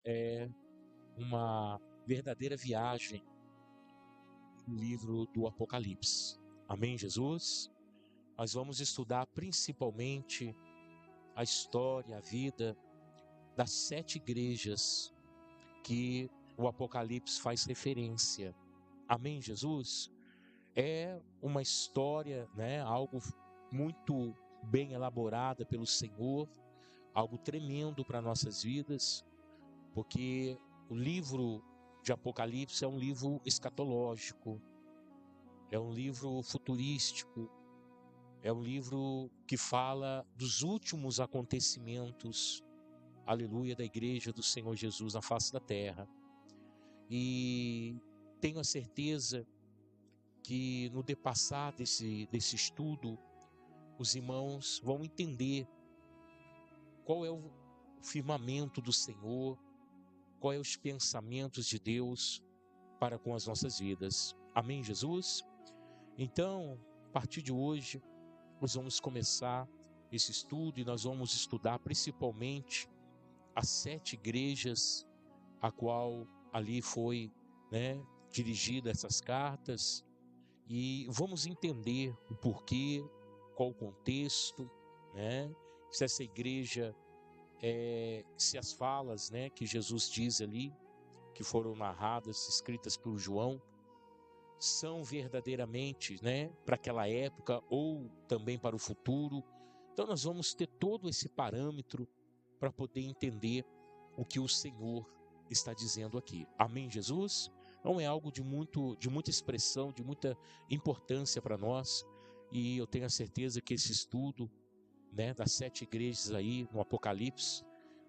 é uma verdadeira viagem no livro do Apocalipse. Amém, Jesus? Nós vamos estudar principalmente a história, a vida das 7 igrejas que o Apocalipse faz referência. Amém, Jesus? É uma história, algo muito bem elaborada pelo Senhor, algo tremendo para nossas vidas, porque o livro de Apocalipse é um livro escatológico, é um livro futurístico, é um livro que fala dos últimos acontecimentos, aleluia, da igreja do Senhor Jesus na face da terra. E tenho a certeza que no depassar desse estudo, os irmãos vão entender qual é o firmamento do Senhor, qual é os pensamentos de Deus para com as nossas vidas. Amém, Jesus? Então, a partir de hoje, nós vamos começar esse estudo e nós vamos estudar principalmente as 7 igrejas a qual ali foi, dirigida essas cartas, e vamos entender o porquê, qual o contexto, se essa igreja, se as falas, que Jesus diz ali, que foram narradas, escritas por João, são verdadeiramente, para aquela época ou também para o futuro. Então nós vamos ter todo esse parâmetro para poder entender o que o Senhor está dizendo aqui. Amém, Jesus? Não é algo de muita expressão, de muita importância para nós, e eu tenho a certeza que esse estudo, das 7 igrejas aí no Apocalipse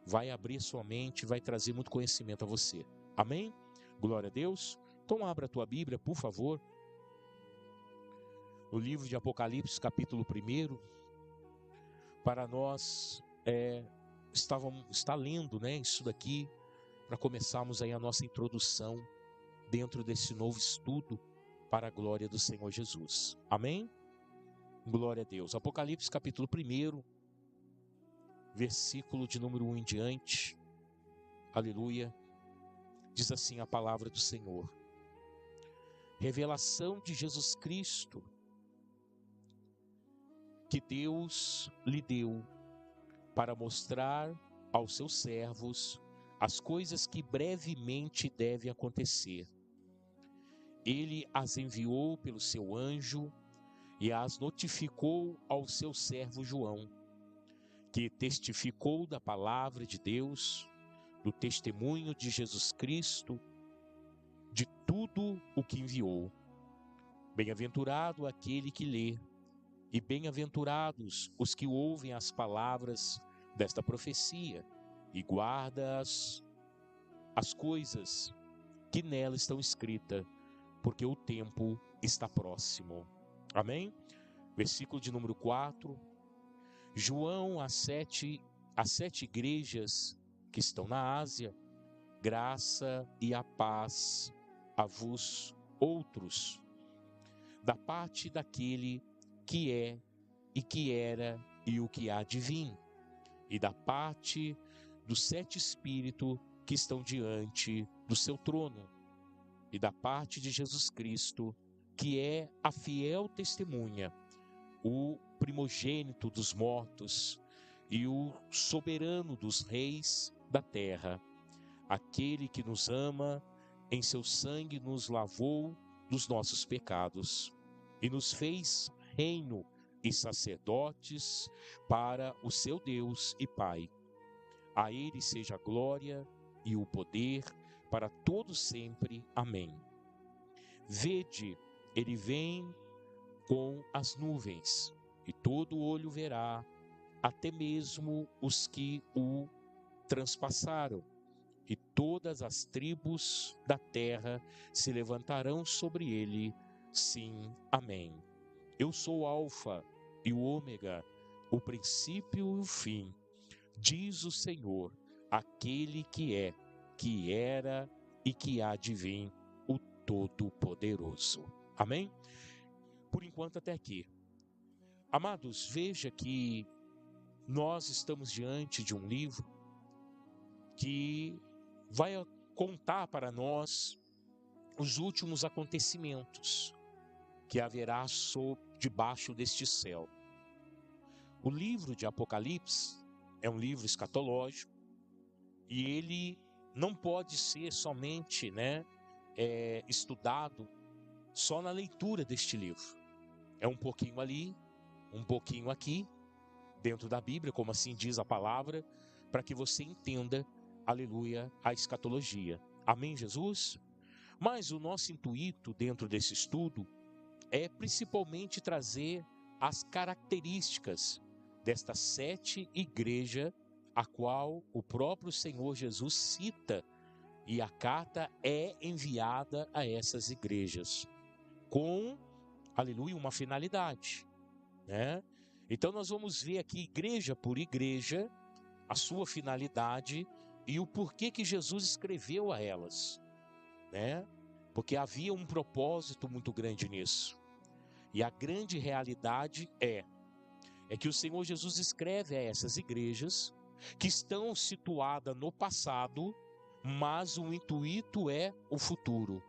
vai abrir sua mente, vai trazer muito conhecimento a você. Amém? Glória a Deus. Então abra a tua Bíblia, por favor, no livro de Apocalipse, capítulo 1, para nós estar lendo, isso daqui, para começarmos aí a nossa introdução dentro desse novo estudo para a glória do Senhor Jesus. Amém? Glória a Deus. Apocalipse capítulo 1, versículo de número 1 em diante. Aleluia. Diz assim a palavra do Senhor. Revelação de Jesus Cristo, que Deus lhe deu para mostrar aos seus servos as coisas que brevemente devem acontecer. Ele as enviou pelo seu anjo e as notificou ao seu servo João, que testificou da palavra de Deus, do testemunho de Jesus Cristo, de tudo o que enviou. Bem-aventurado aquele que lê, e bem-aventurados os que ouvem as palavras desta profecia e guardam as coisas que nela estão escritas, porque o tempo está próximo. Amém? Versículo de número 4. João, às 7 igrejas que estão na Ásia, graça e a paz a vos outros, da parte daquele que é e que era e o que há de vir, e da parte dos 7 espíritos que estão diante do seu trono, e da parte de Jesus Cristo, que é a fiel testemunha, o primogênito dos mortos e o soberano dos reis da terra, aquele que nos ama, em seu sangue nos lavou dos nossos pecados e nos fez reino e sacerdotes para o seu Deus e Pai. A ele seja a glória e o poder para todos sempre. Amém. Vede, ele vem com as nuvens, e todo olho verá, até mesmo os que o transpassaram, e todas as tribos da terra se levantarão sobre ele. Sim, amém. Eu sou o Alfa e o Ômega, o princípio e o fim, diz o Senhor, aquele que é, que era e que há de vir, o Todo-Poderoso. Amém? Por enquanto até aqui. Amados, veja que nós estamos diante de um livro que vai contar para nós os últimos acontecimentos que haverá debaixo deste céu. O livro de Apocalipse é um livro escatológico e ele não pode ser somente estudado só na leitura deste livro. É um pouquinho ali, um pouquinho aqui, dentro da Bíblia, como assim diz a palavra, para que você entenda, aleluia, a escatologia. Amém, Jesus? Mas o nosso intuito dentro desse estudo é principalmente trazer as características desta 7 igreja, a qual o próprio Senhor Jesus cita, e a carta é enviada a essas igrejas, com, aleluia, uma finalidade, né? Então nós vamos ver aqui, igreja por igreja, a sua finalidade e o porquê que Jesus escreveu a elas, né? Porque havia um propósito muito grande nisso. E a grande realidade é que o Senhor Jesus escreve a essas igrejas que estão situadas no passado, mas o intuito é o futuro,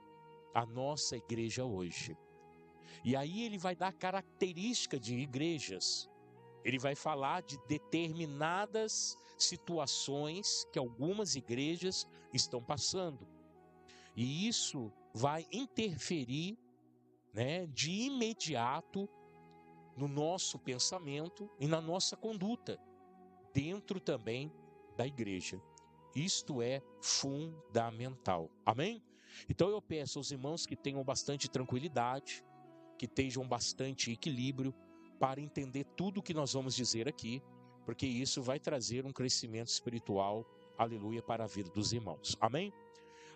a nossa igreja hoje. E aí ele vai dar característica de igrejas. Ele vai falar de determinadas situações que algumas igrejas estão passando. E isso vai interferir, de imediato no nosso pensamento e na nossa conduta, dentro também da igreja. Isto é fundamental. Amém? Então eu peço aos irmãos que tenham bastante tranquilidade, que tenham bastante equilíbrio para entender tudo o que nós vamos dizer aqui, porque isso vai trazer um crescimento espiritual, aleluia, para a vida dos irmãos. Amém?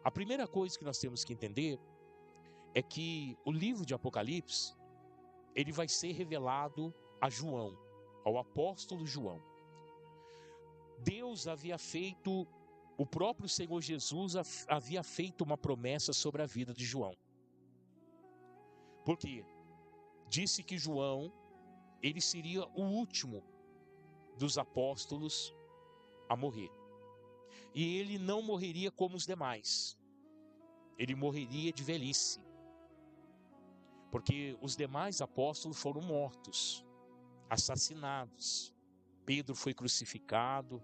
A primeira coisa que nós temos que entender é que o livro de Apocalipse, ele vai ser revelado a João, ao apóstolo João. Deus havia feito, o próprio Senhor Jesus havia feito uma promessa sobre a vida de João. Porque disse que João, ele seria o último dos apóstolos a morrer. E ele não morreria como os demais. Ele morreria de velhice. Porque os demais apóstolos foram mortos, assassinados. Pedro foi crucificado,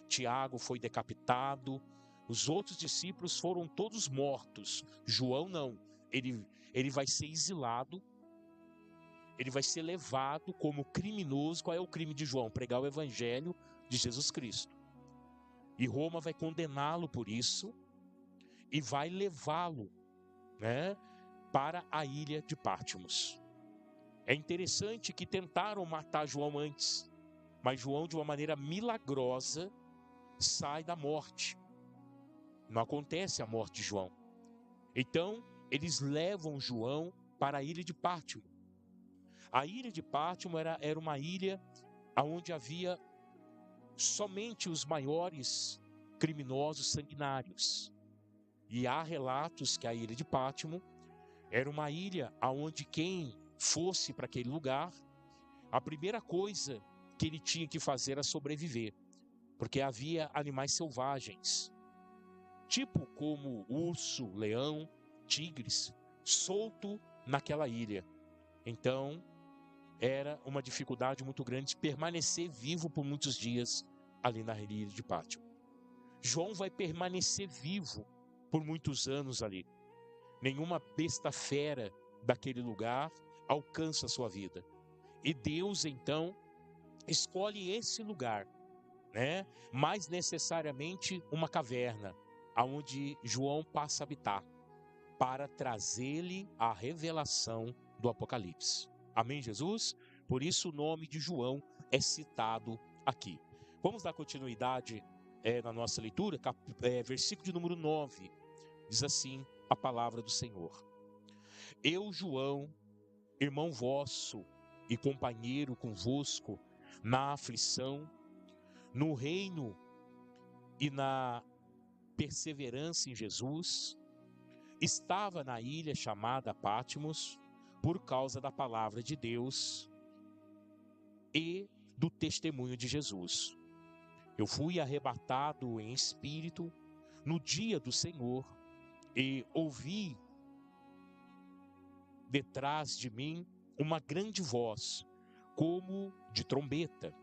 Tiago foi decapitado. Os outros discípulos foram todos mortos. João não. Ele vai ser exilado. Ele vai ser levado como criminoso. Qual é o crime de João? Pregar o evangelho de Jesus Cristo. E Roma vai condená-lo por isso e vai levá-lo, para a ilha de Patmos. É interessante que tentaram matar João antes, mas João, de uma maneira milagrosa, sai da morte. Não acontece a morte de João. Então, eles levam João para a ilha de Patmos. A ilha de Patmos era uma ilha onde havia somente os maiores criminosos sanguinários. E há relatos que a ilha de Patmos era uma ilha onde quem fosse para aquele lugar, a primeira coisa que ele tinha que fazer era sobreviver, porque havia animais selvagens, tipo como urso, leão, tigres, solto naquela ilha. Então, era uma dificuldade muito grande permanecer vivo por muitos dias ali na ilha de Patmos. João vai permanecer vivo por muitos anos ali. Nenhuma besta fera daquele lugar alcança a sua vida. E Deus, então, escolhe esse lugar, mais necessariamente uma caverna, aonde João passa a habitar, para trazer-lhe a revelação do Apocalipse. Amém, Jesus? Por isso o nome de João é citado aqui. Vamos dar continuidade na nossa leitura, versículo de número 9, diz assim a palavra do Senhor. Eu, João, irmão vosso e companheiro convosco na aflição, no reino e na perseverança em Jesus, estava na ilha chamada Patmos por causa da palavra de Deus e do testemunho de Jesus. Eu fui arrebatado em espírito no dia do Senhor, e ouvi detrás de mim uma grande voz, como de trombeta,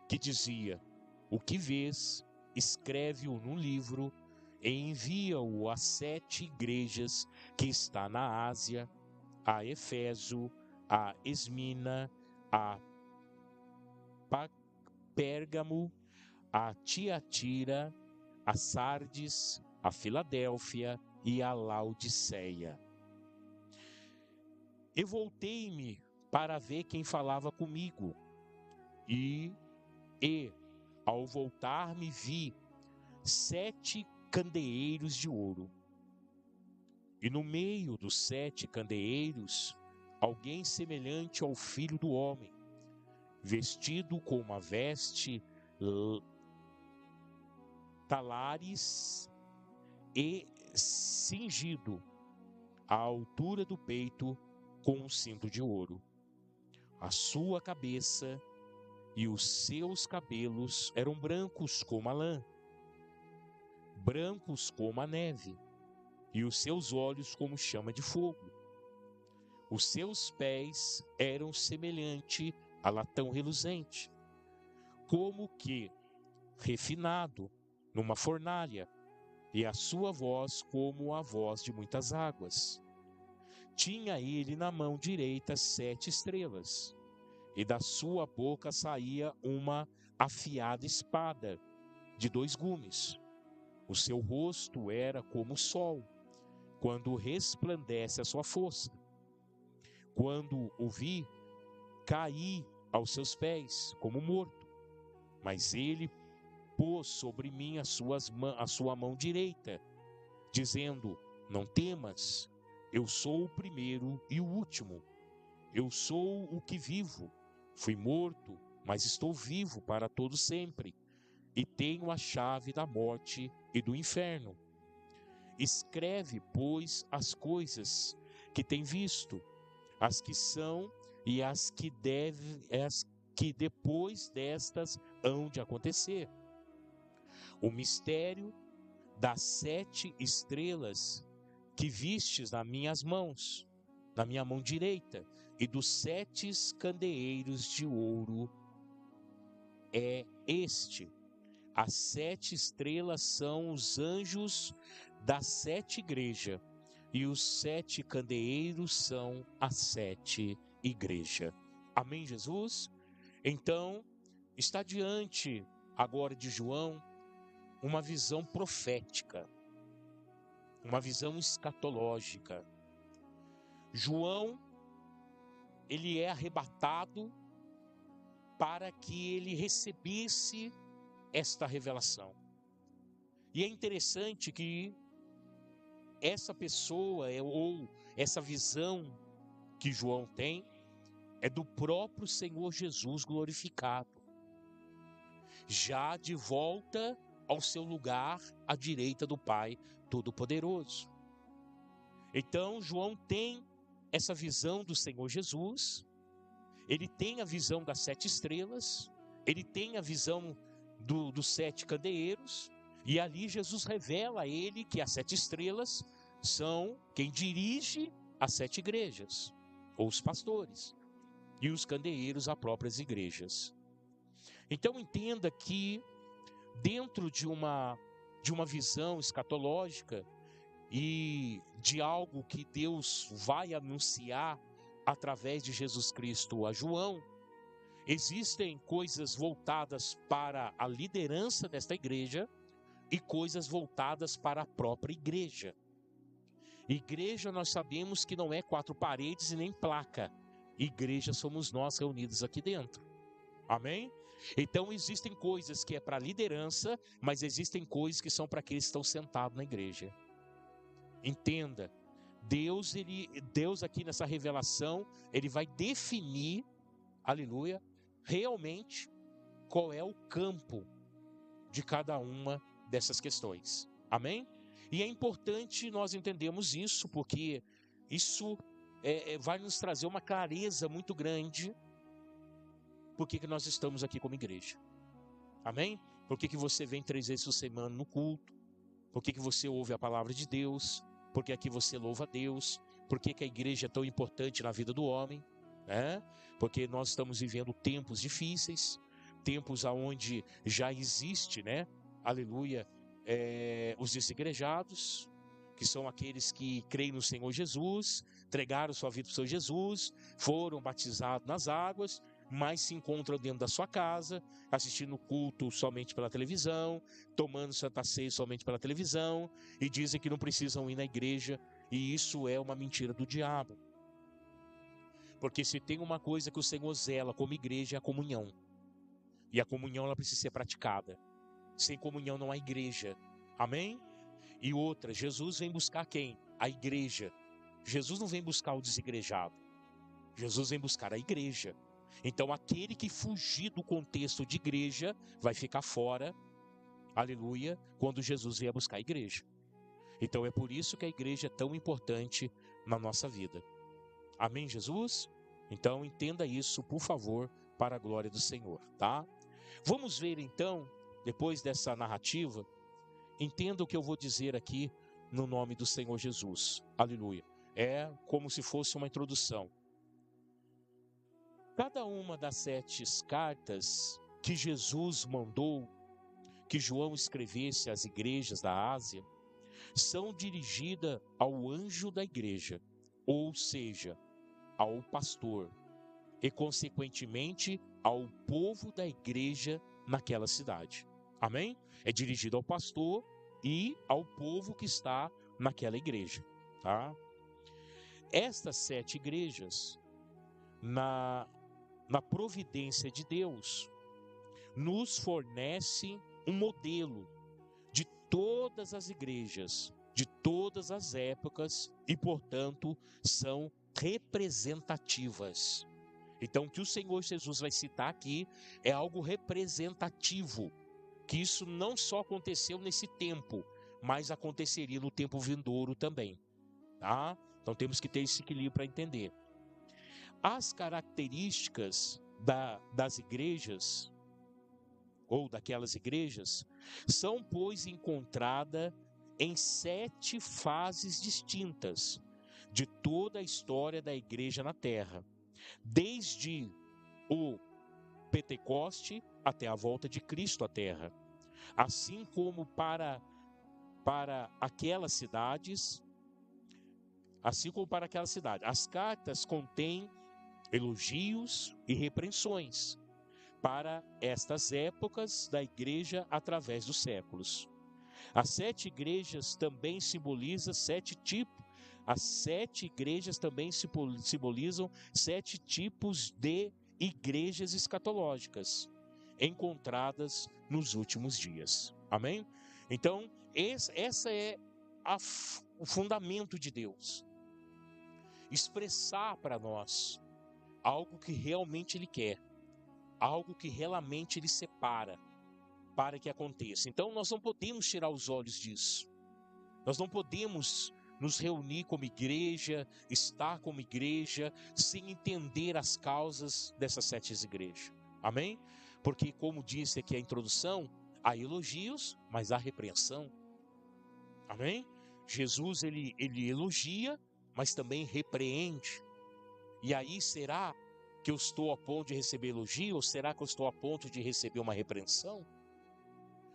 que dizia: o que vês, escreve-o num livro e envia-o às 7 igrejas que está na Ásia, a Éfeso, a Esmina, a Pérgamo, a Tiatira, a Sardes, a Filadélfia e a Laodiceia. E voltei-me para ver quem falava comigo, e ao voltar-me vi 7 candeeiros de ouro, e no meio dos 7 candeeiros, alguém semelhante ao Filho do Homem, vestido com uma veste talares e cingido à altura do peito com um cinto de ouro. A sua cabeça e os seus cabelos eram brancos como a lã, brancos como a neve, e os seus olhos como chama de fogo. Os seus pés eram semelhante a latão reluzente, como que refinado numa fornalha, e a sua voz como a voz de muitas águas. Tinha ele na mão direita 7 estrelas, e da sua boca saía uma afiada espada de 2 gumes. O seu rosto era como o sol, quando resplandece a sua força. Quando o vi, caí aos seus pés como morto, mas ele pôs sobre mim a sua mão direita, dizendo: não temas, eu sou o primeiro e o último. Eu sou o que vivo. Fui morto, mas estou vivo para todo sempre, e tenho a chave da morte e do inferno. Escreve, pois, as coisas que tem visto, as que são e as que depois destas hão de acontecer. O mistério das 7 estrelas que vistes nas minhas mãos, na minha mão direita, e dos 7 candeeiros de ouro é este. As 7 estrelas são os anjos das 7 igrejas, e os 7 candeeiros são as 7 igrejas. Amém, Jesus? Então, está diante agora de João uma visão profética, uma visão escatológica. João, ele é arrebatado para que ele recebesse esta revelação. E é interessante que essa pessoa, ou essa visão que João tem, é do próprio Senhor Jesus glorificado, já de volta ao seu lugar à direita do Pai Todo-Poderoso. Então, João tem essa visão do Senhor Jesus, ele tem a visão das 7 estrelas, ele tem a visão dos 7 candeeiros, e ali Jesus revela a ele que as 7 estrelas são quem dirige as 7 igrejas, ou os pastores, e os candeeiros as próprias igrejas. Então entenda que dentro de uma visão escatológica e de algo que Deus vai anunciar através de Jesus Cristo a João, existem coisas voltadas para a liderança desta igreja e coisas voltadas para a própria igreja. Igreja, nós sabemos que não é 4 paredes e nem placa. Igreja somos nós reunidos aqui dentro. Amém? Então existem coisas que é para a liderança, mas existem coisas que são para aqueles que estão sentados na igreja. Entenda, Deus aqui nessa revelação, ele vai definir, aleluia, realmente qual é o campo de cada uma dessas questões. Amém? E é importante nós entendermos isso, porque isso vai nos trazer uma clareza muito grande por que nós estamos aqui como igreja. Amém? Por que você vem 3 vezes por semana no culto? Por que você ouve a palavra de Deus? Por que aqui você louva a Deus? Por que a igreja é tão importante na vida do homem? Né? Porque nós estamos vivendo tempos difíceis, tempos onde já existe, né? Aleluia, os desigrejados, que são aqueles que creem no Senhor Jesus, entregaram sua vida para o Senhor Jesus, foram batizados nas águas, mas se encontram dentro da sua casa, assistindo culto somente pela televisão, tomando Santa Ceia somente pela televisão, e dizem que não precisam ir na igreja, e isso é uma mentira do diabo. Porque se tem uma coisa que o Senhor zela como igreja é a comunhão. E a comunhão ela precisa ser praticada. Sem comunhão não há igreja. Amém? E outra, Jesus vem buscar quem? A igreja. Jesus não vem buscar o desigrejado. Jesus vem buscar a igreja. Então aquele que fugir do contexto de igreja vai ficar fora, aleluia, quando Jesus vier buscar a igreja. Então é por isso que a igreja é tão importante na nossa vida. Amém, Jesus? Então entenda isso, por favor, para a glória do Senhor, tá? Vamos ver então, depois dessa narrativa, entenda o que eu vou dizer aqui no nome do Senhor Jesus. Aleluia. É como se fosse uma introdução. Cada uma das 7 cartas que Jesus mandou que João escrevesse às igrejas da Ásia são dirigidas ao anjo da igreja, ou seja, ao pastor, e consequentemente ao povo da igreja naquela cidade. Amém? É dirigido ao pastor e ao povo que está naquela igreja, tá? Estas 7 igrejas, na providência de Deus, nos fornece um modelo de todas as igrejas, de todas as épocas e, portanto, são representativas. Então, o que o Senhor Jesus vai citar aqui é algo representativo, que isso não só aconteceu nesse tempo, mas aconteceria no tempo vindouro também, tá? Então, temos que ter esse equilíbrio para entender. As características das igrejas, ou daquelas igrejas, são, pois, encontradas em 7 fases distintas de toda a história da igreja na terra, desde o Pentecoste até a volta de Cristo à terra. Assim como para aquelas cidades, as cartas contêm elogios e repreensões para estas épocas da igreja através dos séculos. As 7 igrejas também simbolizam 7 tipos. As 7 igrejas também simbolizam 7 tipos de igrejas escatológicas encontradas nos últimos dias. Amém? Então, essa é o fundamento de Deus. Expressar para nós algo que realmente Ele quer, algo que realmente Ele separa para que aconteça. Então, nós não podemos tirar os olhos disso. Nós não podemos nos reunir como igreja, estar como igreja, sem entender as causas dessas 7 igrejas. Amém? Porque, como disse aqui a introdução, há elogios, mas há repreensão. Amém? Jesus, ele elogia, mas também repreende. E aí, será que eu estou a ponto de receber elogio, ou será que eu estou a ponto de receber uma repreensão?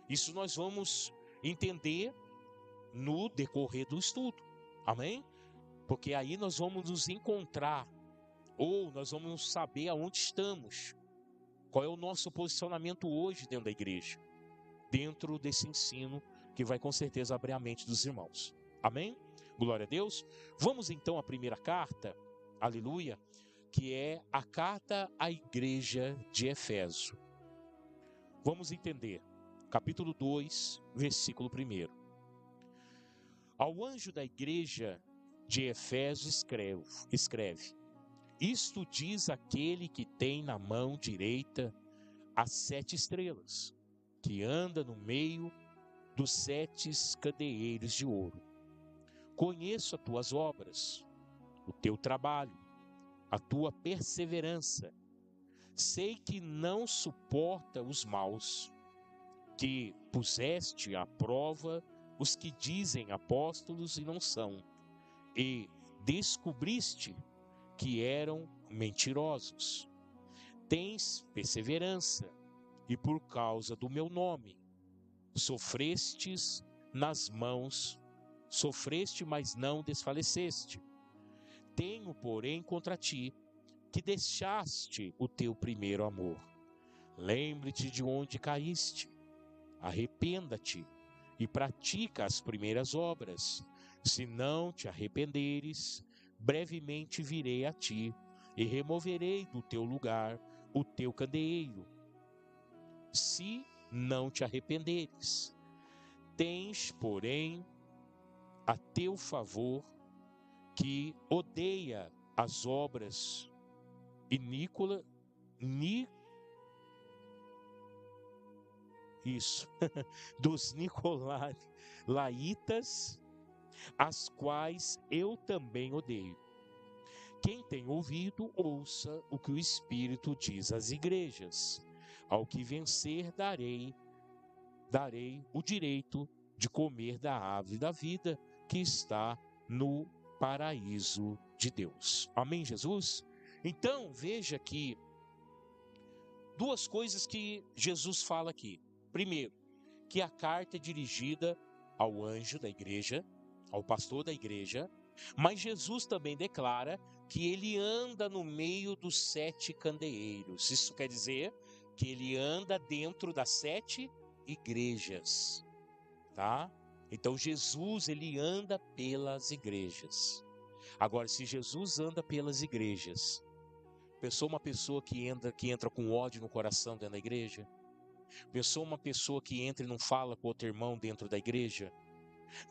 Isso nós vamos entender no decorrer do estudo. Amém? Porque aí nós vamos nos encontrar, ou nós vamos saber aonde estamos, qual é o nosso posicionamento hoje dentro da igreja, dentro desse ensino que vai com certeza abrir a mente dos irmãos. Amém? Glória a Deus. Vamos então à primeira carta, aleluia, que é a carta à igreja de Éfeso. Vamos entender, capítulo 2, versículo 1. Ao anjo da igreja de Éfeso escreve: Isto diz aquele que tem na mão direita as 7 estrelas, que anda no meio dos 7 candeeiros de ouro. Conheço as tuas obras, o teu trabalho, a tua perseverança. Sei que não suporta os maus, que puseste à prova os que dizem apóstolos e não são, e descobriste que eram mentirosos. Tens perseverança, e por causa do meu nome, sofreste, mas não desfaleceste. Tenho, porém, contra ti, que deixaste o teu primeiro amor. Lembre-te de onde caíste, arrependa-te e pratica as primeiras obras. Se não te arrependeres, brevemente virei a ti e removerei do teu lugar o teu candeeiro. Se não te arrependeres, tens, porém, a teu favor que odeia as obras dos nicolaítas, as quais eu também odeio. Quem tem ouvido, ouça o que o Espírito diz às igrejas. Ao que vencer, darei o direito de comer da árvore da vida que está no paraíso de Deus. Amém, Jesus? Então, veja aqui duas coisas que Jesus fala aqui. Primeiro, que a carta é dirigida ao anjo da igreja, ao pastor da igreja, mas Jesus também declara que ele anda no meio dos 7 candeeiros. Isso quer dizer que ele anda dentro das 7 igrejas, tá? Então Jesus, ele anda pelas igrejas. Agora, se Jesus anda pelas igrejas, pensou uma pessoa que entra com ódio no coração dentro da igreja? Pensou uma pessoa que entra e não fala com outro irmão dentro da igreja?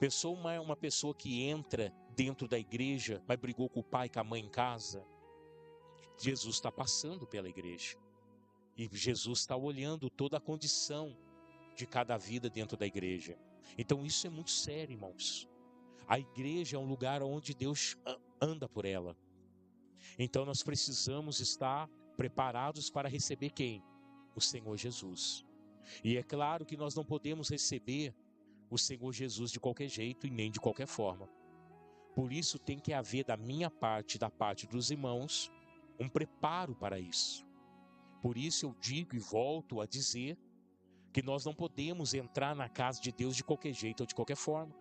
Pensou uma pessoa que entra dentro da igreja, mas brigou com o pai e com a mãe em casa? Jesus está passando pela igreja. E Jesus está olhando toda a condição de cada vida dentro da igreja. Então isso é muito sério, irmãos. A igreja é um lugar onde Deus anda por ela. Então nós precisamos estar preparados para receber quem? O Senhor Jesus. E é claro que nós não podemos receber o Senhor Jesus de qualquer jeito e nem de qualquer forma. Por isso tem que haver da minha parte, da parte dos irmãos, um preparo para isso. Por isso eu digo e volto a dizer que nós não podemos entrar na casa de Deus de qualquer jeito ou de qualquer forma.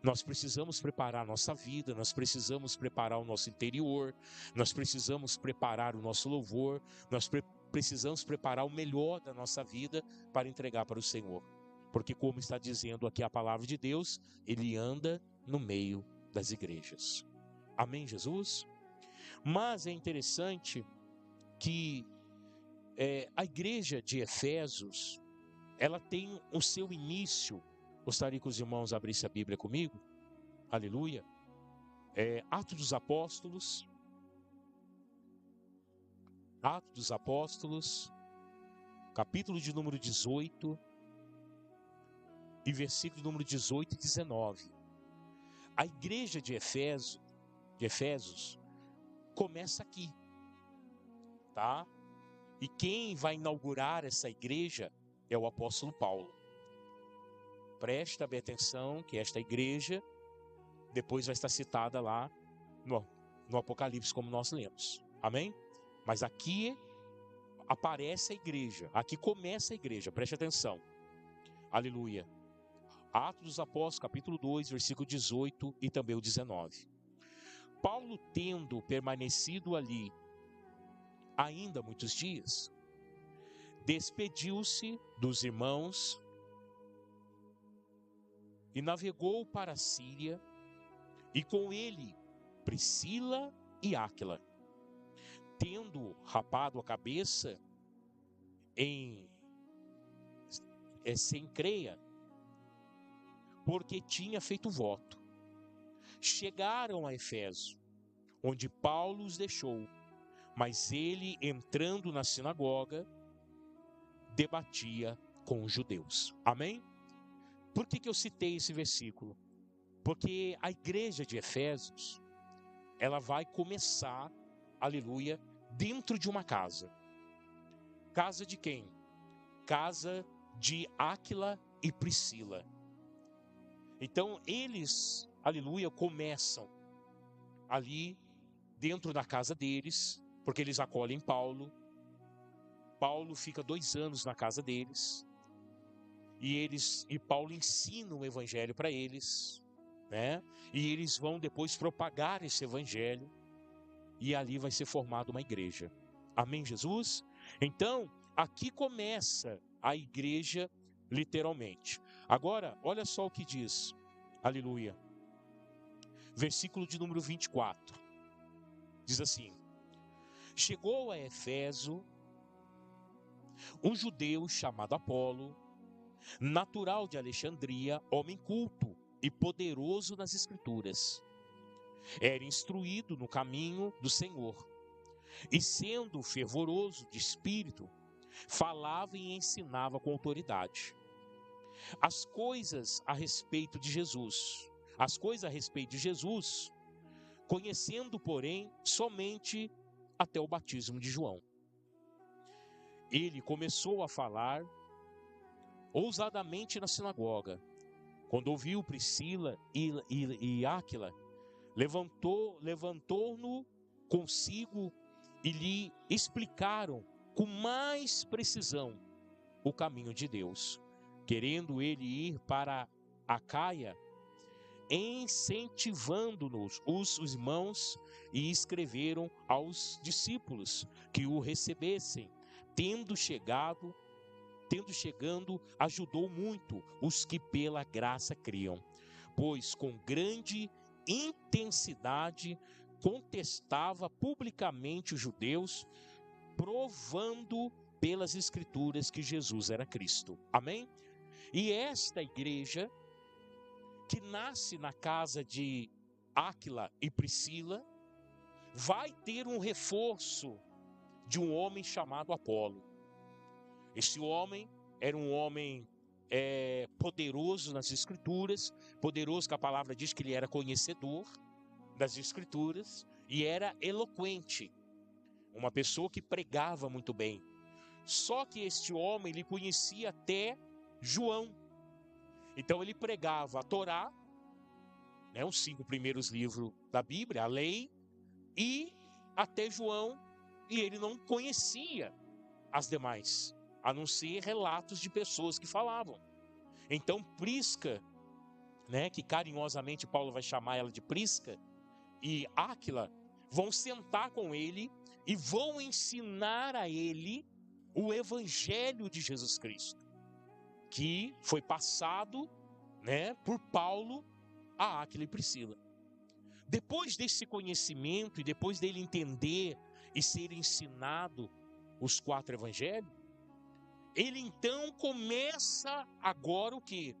Nós precisamos preparar a nossa vida, nós precisamos preparar o nosso interior, nós precisamos preparar o nosso louvor, nós precisamos preparar o melhor da nossa vida para entregar para o Senhor. Porque, como está dizendo aqui a palavra de Deus, ele anda no meio das igrejas. Amém, Jesus? Mas é interessante que a igreja de Efésios, ela tem o seu início. Gostaria que os irmãos abrissem a Bíblia comigo. Aleluia. Atos dos Apóstolos, capítulo de número 18 e versículo número 18 e 19. A igreja de Efésios começa aqui, tá? E quem vai inaugurar essa igreja é o apóstolo Paulo. Presta bem atenção que esta igreja depois vai estar citada lá no Apocalipse, como nós lemos. Amém? Mas aqui aparece a igreja, aqui começa a igreja, preste atenção. Aleluia. Atos dos Apóstolos, capítulo 2, versículo 18 e também o 19. Paulo, tendo permanecido ali ainda muitos dias, despediu-se dos irmãos e navegou para a Síria, e com ele Priscila e Áquila, tendo rapado a cabeça em Cencreia, porque tinha feito voto. Chegaram a Efésio, onde Paulo os deixou, mas ele, entrando na sinagoga, debatia com os judeus. Amém? Por que eu citei esse versículo? Porque a igreja de Efésios, ela vai começar, aleluia, dentro de uma casa. Casa de quem? Casa de Áquila e Priscila. Então eles, aleluia, começam ali dentro da casa deles, porque eles acolhem Paulo. Paulo fica 2 anos na casa deles, e Paulo ensina o evangelho para eles, né? E eles vão depois propagar esse evangelho, e ali vai ser formada uma igreja. Amém, Jesus? Então, aqui começa a igreja literalmente. Agora, olha só o que diz, aleluia, versículo de número 24, diz assim: chegou a Éfeso um judeu chamado Apolo, natural de Alexandria, homem culto e poderoso nas escrituras. Era instruído no caminho do Senhor, e sendo fervoroso de espírito, falava e ensinava com autoridade as coisas a respeito de Jesus, conhecendo, porém, somente até o batismo de João. Ele começou a falar ousadamente na sinagoga. Quando ouviu Priscila e Áquila, levantou-no consigo e lhe explicaram com mais precisão o caminho de Deus. Querendo ele ir para Acaia, incentivando-nos os irmãos, e escreveram aos discípulos que o recebessem. Tendo chegando, ajudou muito os que pela graça criam, pois com grande intensidade contestava publicamente os judeus, provando pelas escrituras que Jesus era Cristo. Amém? E esta igreja, que nasce na casa de Áquila e Priscila, vai ter um reforço de um homem chamado Apolo. Esse homem era um homem poderoso nas escrituras, poderoso que a palavra diz que ele era conhecedor das escrituras e era eloquente, uma pessoa que pregava muito bem. Só que este homem, ele conhecia até João. Então ele pregava a Torá, né, os 5 primeiros livros da Bíblia, a lei, e até João, e ele não conhecia as demais, a não ser relatos de pessoas que falavam. Então Prisca, né, que carinhosamente Paulo vai chamar ela de Prisca, e Áquila, vão sentar com ele e vão ensinar a ele o evangelho de Jesus Cristo, que foi passado, né, por Paulo a Áquila e Priscila. Depois desse conhecimento e depois dele entender e ser ensinado os 4 evangelhos, ele então começa agora o quê?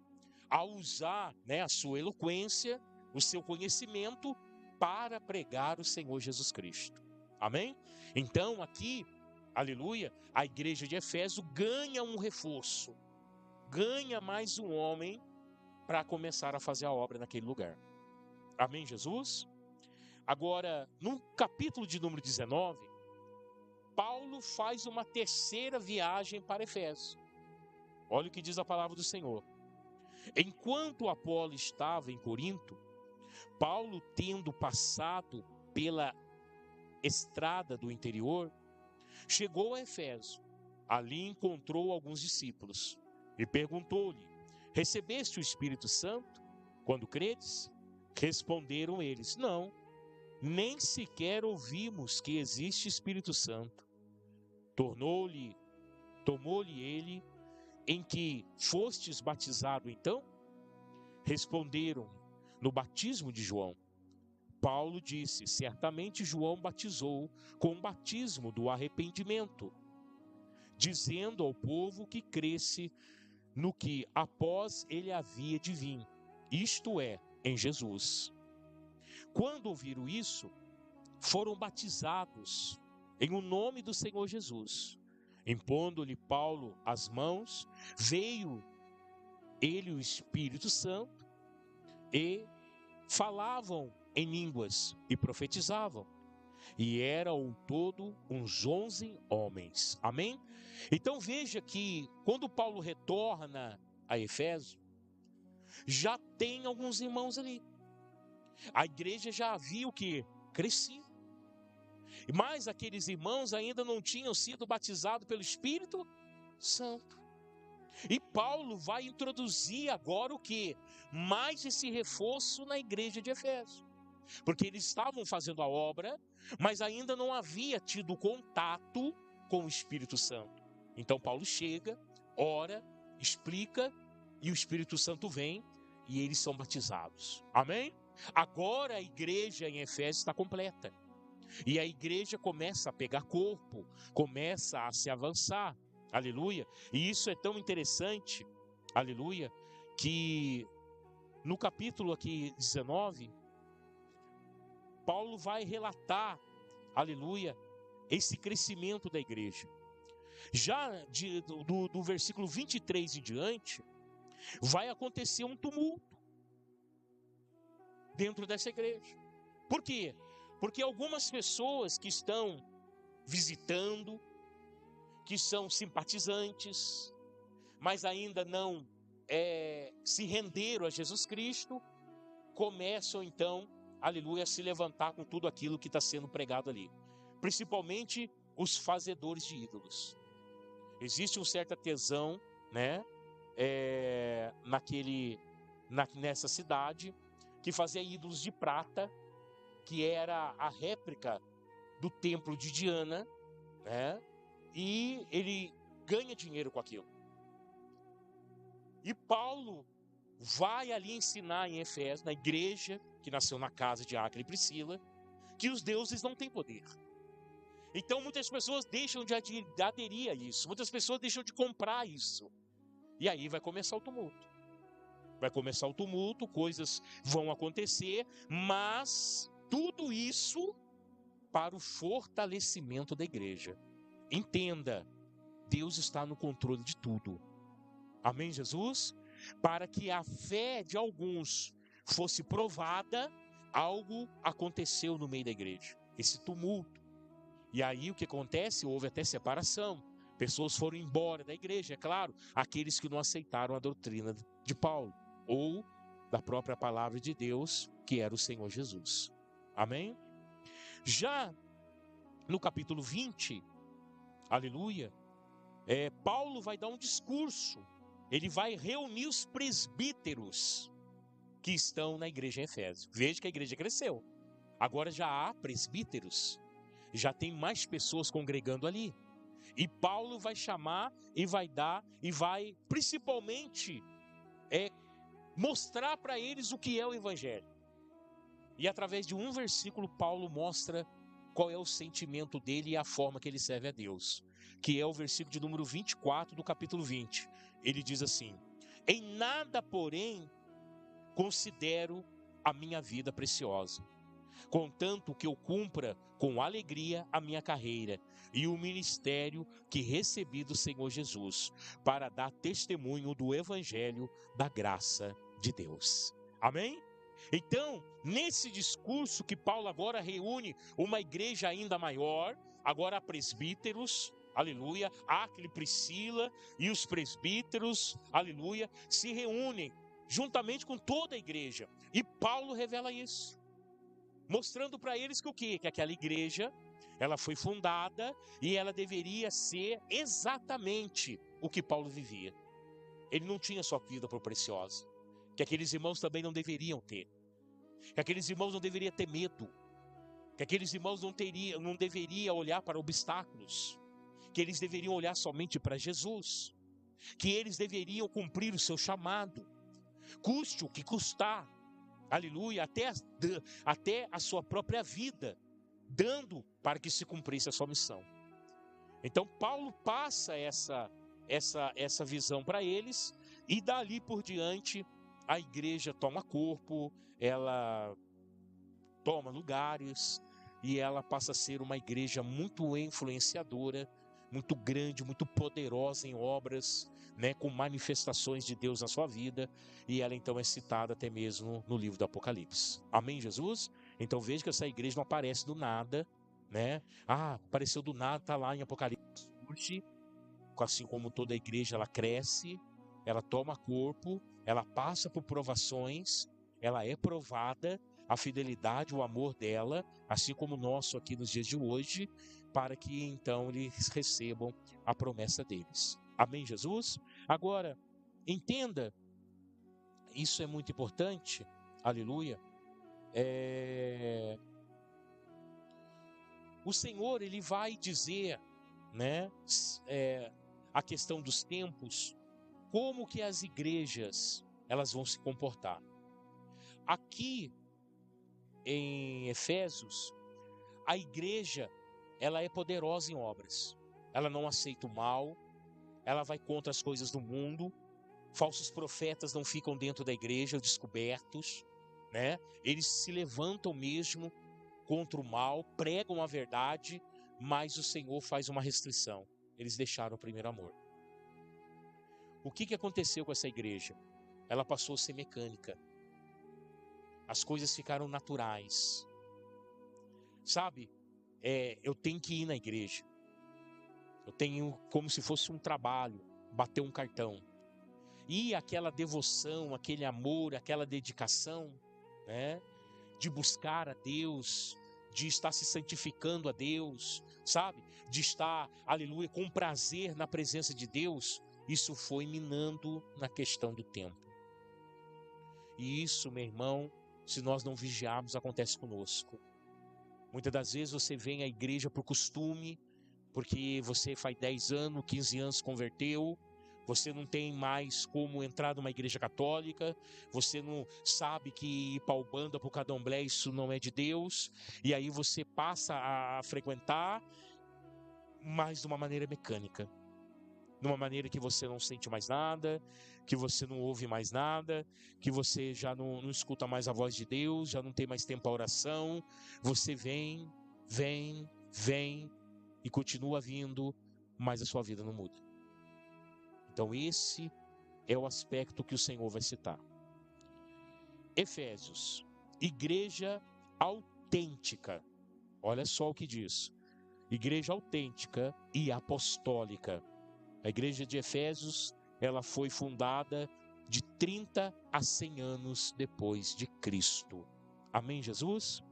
A usar, né, a sua eloquência, o seu conhecimento para pregar o Senhor Jesus Cristo. Amém? Então aqui, aleluia, a igreja de Éfeso ganha um reforço, ganha mais um homem para começar a fazer a obra naquele lugar. Amém, Jesus? Agora, no capítulo de número 19, Paulo faz uma terceira viagem para Éfeso. Olha o que diz a palavra do Senhor. Enquanto Apolo estava em Corinto, Paulo, tendo passado pela estrada do interior, chegou a Éfeso. Ali encontrou alguns discípulos e perguntou-lhe: recebeste o Espírito Santo quando credes? Responderam eles: não, nem sequer ouvimos que existe Espírito Santo. Tomou-lhe ele: em que fostes batizado então? Responderam: no batismo de João. Paulo disse: certamente João batizou com o batismo do arrependimento, dizendo ao povo que cresce no que após ele havia de vir, isto é, em Jesus. Quando ouviram isso, foram batizados em o nome do Senhor Jesus. Impondo-lhe Paulo as mãos, veio ele o Espírito Santo, e falavam em línguas e profetizavam. E eram ao todo uns 11 homens. Amém? Então veja que quando Paulo retorna a Éfeso, já tem alguns irmãos ali. A igreja já havia o quê? Crescido. Mas aqueles irmãos ainda não tinham sido batizados pelo Espírito Santo. E Paulo vai introduzir agora o quê? Mais esse reforço na igreja de Efésio. Porque eles estavam fazendo a obra, mas ainda não havia tido contato com o Espírito Santo. Então Paulo chega, ora, explica, e o Espírito Santo vem e eles são batizados. Amém? Agora a igreja em Efésio está completa. E a igreja começa a pegar corpo, começa a se avançar. Aleluia. E isso é tão interessante, aleluia, que no capítulo aqui 19, Paulo vai relatar, aleluia, esse crescimento da igreja. Já do versículo 23 em diante, vai acontecer um tumulto dentro dessa igreja. Por quê? Porque algumas pessoas que estão visitando, que são simpatizantes, mas ainda não se renderam a Jesus Cristo, começam então, aleluia, a se levantar com tudo aquilo que está sendo pregado ali. Principalmente os fazedores de ídolos. Existe um certa tesão, né, nessa cidade, que fazia ídolos de prata, que era a réplica do templo de Diana, né, e ele ganha dinheiro com aquilo. E Paulo vai ali ensinar em Efésio, na igreja que nasceu na casa de Áquila e Priscila, que os deuses não têm poder. Então muitas pessoas deixam de aderir a isso, muitas pessoas deixam de comprar isso. E aí vai começar o tumulto. Vai começar o tumulto, coisas vão acontecer, mas tudo isso para o fortalecimento da igreja. Entenda, Deus está no controle de tudo. Amém, Jesus? Para que a fé de alguns fosse provada, algo aconteceu no meio da igreja. Esse tumulto. E aí o que acontece? Houve até separação. Pessoas foram embora da igreja, é claro, aqueles que não aceitaram a doutrina de Paulo, ou da própria palavra de Deus, que era o Senhor Jesus. Amém? Já no capítulo 20, aleluia, Paulo vai dar um discurso. Ele vai reunir os presbíteros que estão na igreja em Efésio. Veja que a igreja cresceu. Agora já há presbíteros. Já tem mais pessoas congregando ali. E Paulo vai chamar e vai dar, e vai principalmente mostrar para eles o que é o evangelho. E através de um versículo, Paulo mostra qual é o sentimento dele e a forma que ele serve a Deus. Que é o versículo de número 24 do capítulo 20. Ele diz assim: em nada, porém, considero a minha vida preciosa, contanto que eu cumpra com alegria a minha carreira e o ministério que recebi do Senhor Jesus, para dar testemunho do evangelho da graça de Deus. Amém? Então, nesse discurso que Paulo agora reúne uma igreja ainda maior, agora presbíteros, aleluia, Áquila e Priscila e os presbíteros, aleluia, se reúnem juntamente com toda a igreja. E Paulo revela isso, mostrando para eles que o quê? Que aquela igreja, ela foi fundada e ela deveria ser exatamente o que Paulo vivia. Ele não tinha sua vida por preciosa, que aqueles irmãos também não deveriam ter, que aqueles irmãos não deveriam ter medo, que aqueles irmãos não deveriam olhar para obstáculos, que eles deveriam olhar somente para Jesus, que eles deveriam cumprir o seu chamado, custe o que custar, aleluia, até a sua própria vida, dando para que se cumprisse a sua missão. Então Paulo passa essa visão para eles, e dali por diante a igreja toma corpo, ela toma lugares, e ela passa a ser uma igreja muito influenciadora, muito grande, muito poderosa em obras, né, com manifestações de Deus na sua vida, e ela então é citada até mesmo no livro do Apocalipse. Amém, Jesus? Então veja que essa igreja não aparece do nada, né? Apareceu do nada, está lá em Apocalipse, surge, assim como toda a igreja, ela cresce, ela toma corpo, ela passa por provações, ela é provada, a fidelidade, o amor dela, assim como o nosso aqui nos dias de hoje, para que então eles recebam a promessa deles. Amém, Jesus? Agora, entenda, isso é muito importante, aleluia. O Senhor, ele vai dizer, né, a questão dos tempos, como que as igrejas elas vão se comportar. Aqui em Efésios, a igreja ela é poderosa em obras. Ela não aceita o mal, ela vai contra as coisas do mundo. Falsos profetas não ficam dentro da igreja descobertos, né? Eles se levantam mesmo contra o mal, pregam a verdade, mas o Senhor faz uma restrição. Eles deixaram o primeiro amor. O que aconteceu com essa igreja? Ela passou a ser mecânica. As coisas ficaram naturais. Sabe, eu tenho que ir na igreja. Eu tenho como se fosse um trabalho, bater um cartão. E aquela devoção, aquele amor, aquela dedicação, né, de buscar a Deus, de estar se santificando a Deus, sabe? De estar, aleluia, com prazer na presença de Deus, isso foi minando na questão do tempo. E isso, meu irmão, se nós não vigiarmos, acontece conosco. Muitas das vezes você vem à igreja por costume, porque você faz 10 anos, 15 anos se converteu, você não tem mais como entrar numa igreja católica, você não sabe que ir para o banda, para o candomblé, isso não é de Deus, e aí você passa a frequentar, mas de uma maneira mecânica, de uma maneira que você não sente mais nada, que você não ouve mais nada, que você já não escuta mais a voz de Deus, já não tem mais tempo para oração, você vem e continua vindo, mas a sua vida não muda. Então esse é o aspecto que o Senhor vai citar. Efésios, igreja autêntica. Olha só o que diz. Igreja autêntica e apostólica. A igreja de Efésios, ela foi fundada de 30 a 100 anos depois de Cristo. Amém, Jesus?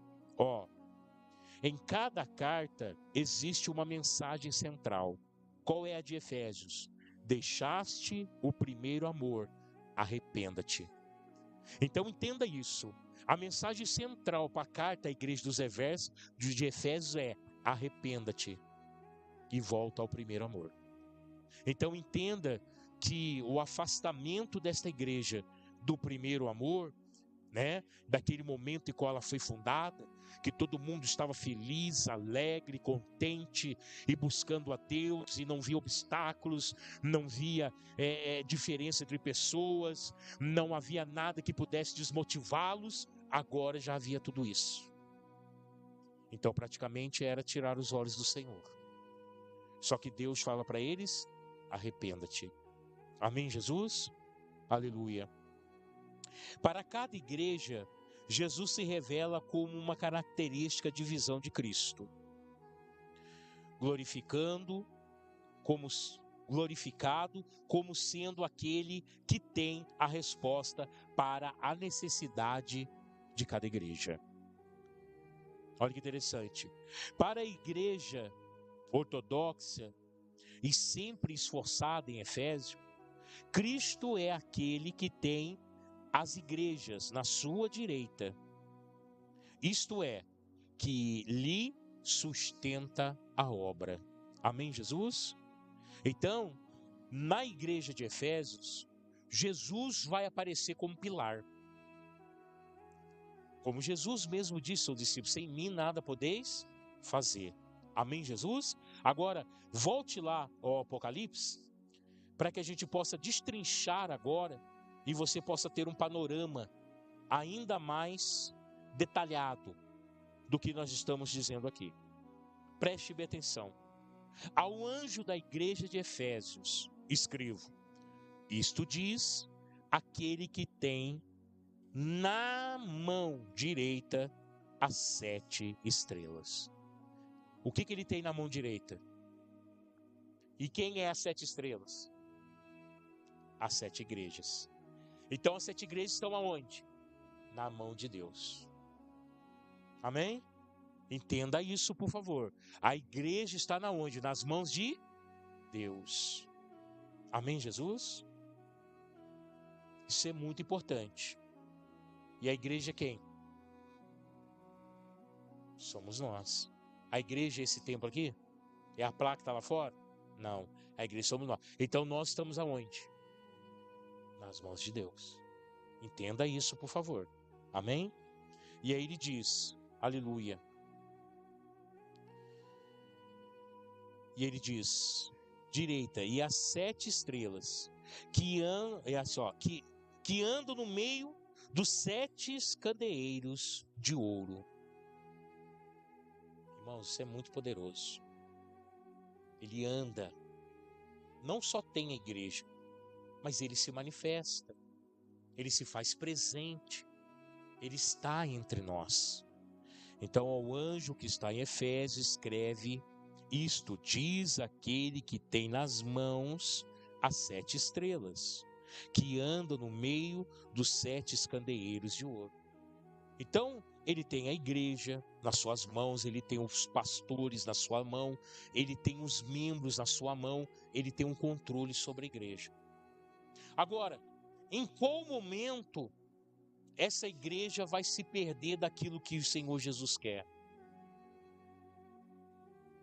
Em cada carta existe uma mensagem central. Qual é a de Efésios? Deixaste o primeiro amor, arrependa-te. Então entenda isso. A mensagem central para a carta à igreja de Efésios é: arrependa-te e volta ao primeiro amor. Então entenda que o afastamento desta igreja do primeiro amor, né, daquele momento em qual ela foi fundada, que todo mundo estava feliz, alegre, contente e buscando a Deus, e não via obstáculos, não via diferença entre pessoas, não havia nada que pudesse desmotivá-los. Agora já havia tudo isso. Então praticamente era tirar os olhos do Senhor. Só que Deus fala para eles: arrependa-te. Amém, Jesus? Aleluia. Para cada igreja, Jesus se revela como uma característica de visão de Cristo, glorificado como sendo aquele que tem a resposta para a necessidade de cada igreja. Olha que interessante. Para a igreja ortodoxa e sempre esforçada em Efésio, Cristo é aquele que tem as igrejas na sua direita, isto é, que lhe sustenta a obra. Amém, Jesus? Então, na igreja de Efésios, Jesus vai aparecer como pilar. Como Jesus mesmo disse aos discípulos: sem mim nada podeis fazer. Amém, Jesus? Agora, volte lá ao Apocalipse, para que a gente possa destrinchar agora e você possa ter um panorama ainda mais detalhado do que nós estamos dizendo aqui. Preste bem atenção. Ao anjo da igreja de Efésios, escrevo: isto diz aquele que tem na mão direita as 7 estrelas. O que ele tem na mão direita? E quem é as 7 estrelas? As 7 igrejas. Então as 7 igrejas estão aonde? Na mão de Deus. Amém? Entenda isso, por favor. A igreja está na onde? Nas mãos de Deus. Amém, Jesus? Isso é muito importante. E a igreja é quem? Somos nós. A igreja é esse templo aqui? É a placa que está lá fora? Não. A igreja somos nós. Então nós estamos aonde? Nas mãos de Deus. Entenda isso, por favor. Amém? E aí ele diz, aleluia. E ele diz, direita, e as 7 estrelas que andam no meio dos 7 candeeiros de ouro. Irmãos, isso é muito poderoso. Ele anda, não só tem a igreja, mas ele se manifesta, ele se faz presente, ele está entre nós. Então, ao anjo que está em Efésios, escreve: isto diz aquele que tem nas mãos as 7 estrelas, que anda no meio dos 7 candeeiros de ouro. Então, ele tem a igreja nas suas mãos, ele tem os pastores na sua mão, ele tem os membros na sua mão, ele tem um controle sobre a igreja. Agora, em qual momento essa igreja vai se perder daquilo que o Senhor Jesus quer?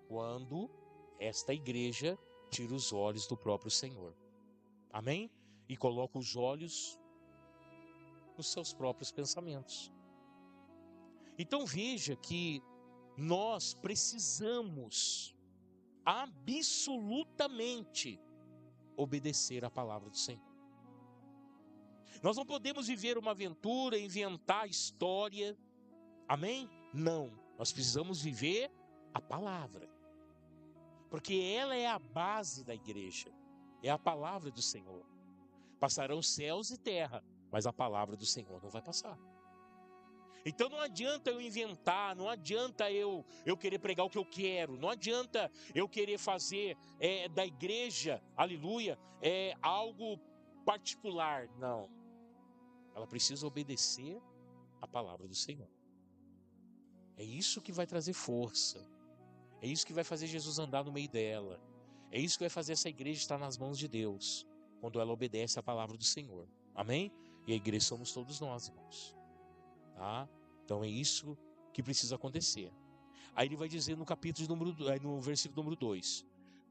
Quando esta igreja tira os olhos do próprio Senhor. Amém? E coloca os olhos nos seus próprios pensamentos. Então veja que nós precisamos absolutamente obedecer à palavra do Senhor. Nós não podemos viver uma aventura, inventar história. Amém? Não. Nós precisamos viver a palavra. Porque ela é a base da igreja. É a palavra do Senhor. Passarão céus e terra, mas a palavra do Senhor não vai passar. Então não adianta eu inventar, não adianta eu querer pregar o que eu quero, não adianta eu querer fazer da igreja, aleluia, algo particular. Não. Ela precisa obedecer a palavra do Senhor. É isso que vai trazer força. É isso que vai fazer Jesus andar no meio dela. É isso que vai fazer essa igreja estar nas mãos de Deus, quando ela obedece à palavra do Senhor. Amém? E a igreja somos todos nós, irmãos. Tá? Então é isso que precisa acontecer. Aí ele vai dizer no no versículo número 2: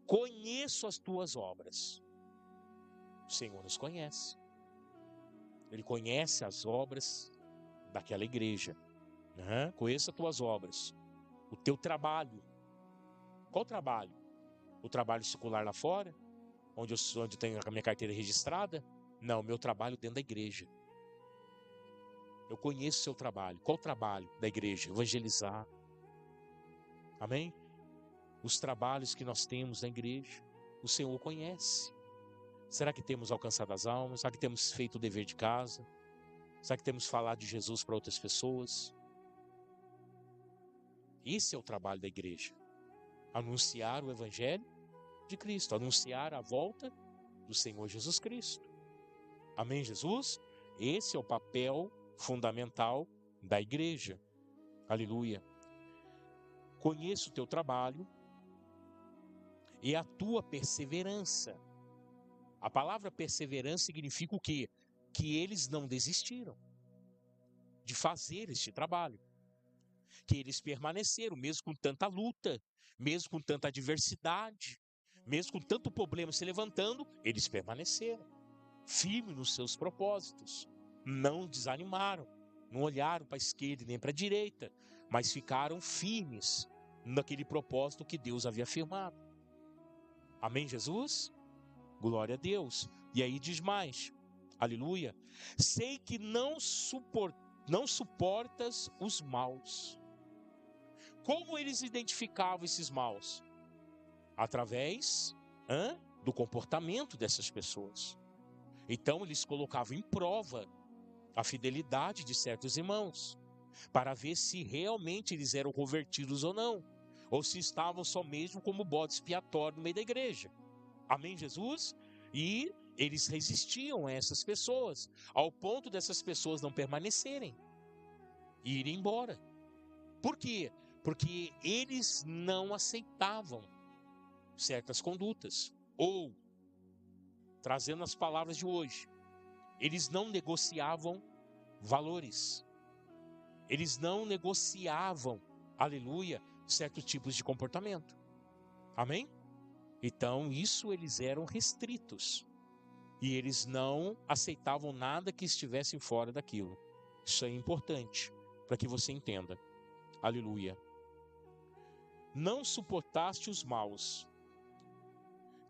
conheço as tuas obras. O Senhor nos conhece. Ele conhece as obras daquela igreja. Conheça as tuas obras. O teu trabalho. Qual trabalho? O trabalho secular lá fora? Onde eu tenho a minha carteira registrada? Não, meu trabalho dentro da igreja. Eu conheço o seu trabalho. Qual o trabalho da igreja? Evangelizar. Amém? Os trabalhos que nós temos na igreja, o Senhor conhece. Será que temos alcançado as almas? Será que temos feito o dever de casa? Será que temos falado de Jesus para outras pessoas? Esse é o trabalho da igreja. Anunciar o evangelho de Cristo. Anunciar a volta do Senhor Jesus Cristo. Amém, Jesus? Esse é o papel fundamental da igreja. Aleluia. Conheço o teu trabalho e a tua perseverança. A palavra perseverança significa o quê? Que eles não desistiram de fazer este trabalho. Que eles permaneceram, mesmo com tanta luta, mesmo com tanta adversidade, mesmo com tanto problema se levantando, eles permaneceram firmes nos seus propósitos. Não desanimaram, não olharam para a esquerda nem para a direita, mas ficaram firmes naquele propósito que Deus havia firmado. Amém, Jesus? Glória a Deus. E aí diz mais, aleluia. Sei que não suportas os maus. Como eles identificavam esses maus? Através do comportamento dessas pessoas. Então eles colocavam em prova a fidelidade de certos irmãos, para ver se realmente eles eram convertidos ou não, ou se estavam só mesmo como bode expiatório no meio da igreja. Amém, Jesus? E Eles resistiam a essas pessoas, ao ponto dessas pessoas não permanecerem e irem embora. Por quê? Porque eles não aceitavam certas condutas. Ou, trazendo as palavras de hoje, eles não negociavam valores. Eles não negociavam, aleluia, certos tipos de comportamento. Amém? Então, isso eles eram restritos. E eles não aceitavam nada que estivesse fora daquilo. Isso é importante para que você entenda. Aleluia. Não suportaste os maus,